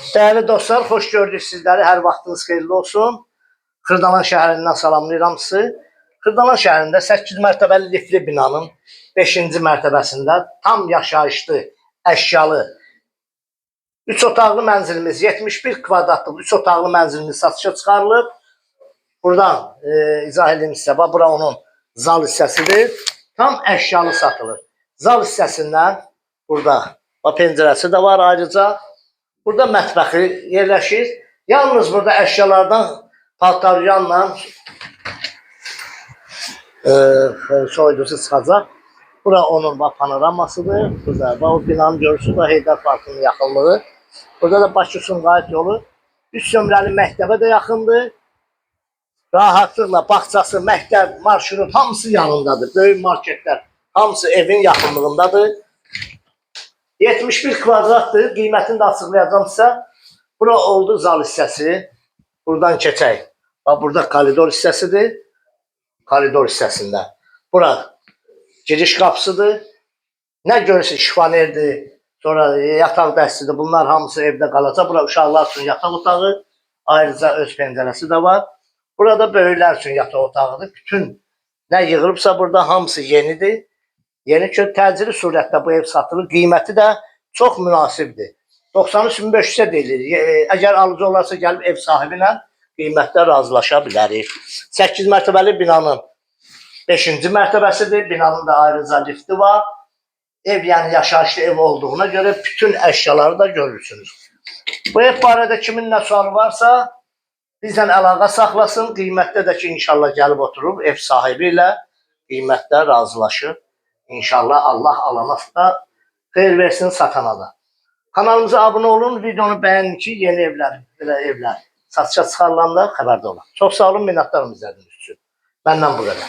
Değerli dostlar, xoş gördük sizləri. Hər vaxtınız xeyirli olsun. Xırdalan şəhərindən salamlayıram sizi. Xırdalan şəhərində 8 mərtəbəli lifli binanın 5-ci mərtəbəsində tam yaşayışlı, əşyalı 3 otaqlı mənzilimiz, 71 kvadratlıq 3 otaqlı mənzilimiz satışa çıxarılıb. Buradan izah edeyim sizə. Bura onun zal hissəsidir. Tam əşyalı satılır. Zal hissəsindən burada pəncərəsi də var ayrıca. Burada mətbəxi yerləşir. Yalnız burada əşyalardan paltaryanla soyudusu çıxacaq. Bura onun panoramasıdır. Burada o binanı görürsünüz. Heydər Parkının yaxınlığı. Burada da Bakı-Sumqayıt yolu. 3 nömrəli məktəbə də yaxındır. Rahatlıqla bağçası, məktəb, marşrut hamısı yanındadır. Böyük marketlər hamısı evin yaxınlığındadır. 71 kvadratdır. Qiymətini də açıqlayacağım sizə. Bura oldu zal hissəsi. Buradan keçək. Burada koridor hissəsidir. Koridor hissəsində. Bura giriş qapısıdır. Nə görürsünüz, şifanerdir. Sonra yataq dəstidir. Bunlar hamısı evdə qalacaq. Bura uşaqlar üçün yataq otağı. Ayrıca öz pəncərəsi də var. Burada böyüklər üçün yataq otağıdır. Bütün nə yığılıbsa burada hamısı yenidir. Yeni ki, təcili surətdə bu ev satılır. Qiyməti də çox münasibdir. 93.500-ə deyilir. Əgər alıcı olarsa gəlib ev sahibi ilə qiymətdə razılaşa bilərik. 8 mərtəbəli binanın 5-ci mərtəbəsidir. Binanın da ayrıca lifti var. Ev yəni yaşayışlı ev olduğuna görə bütün əşyaları da görürsünüz. Bu ev barədə kimin nə sualı varsa bizlə əlaqə saxlasın. Qiymətdə də ki, inşallah gəlib oturub ev sahibi ilə qiymətdə razılaşır. İnşallah Allah alana da xeyir versin, satana da. Kanalımıza abunə olun, videonu bəyənin ki, yeni evlər satışa çıxarılanda xəbərdə olun. Çox sağ olun, minnətdarım izlədiyiniz üçün. Məndən bu qədər.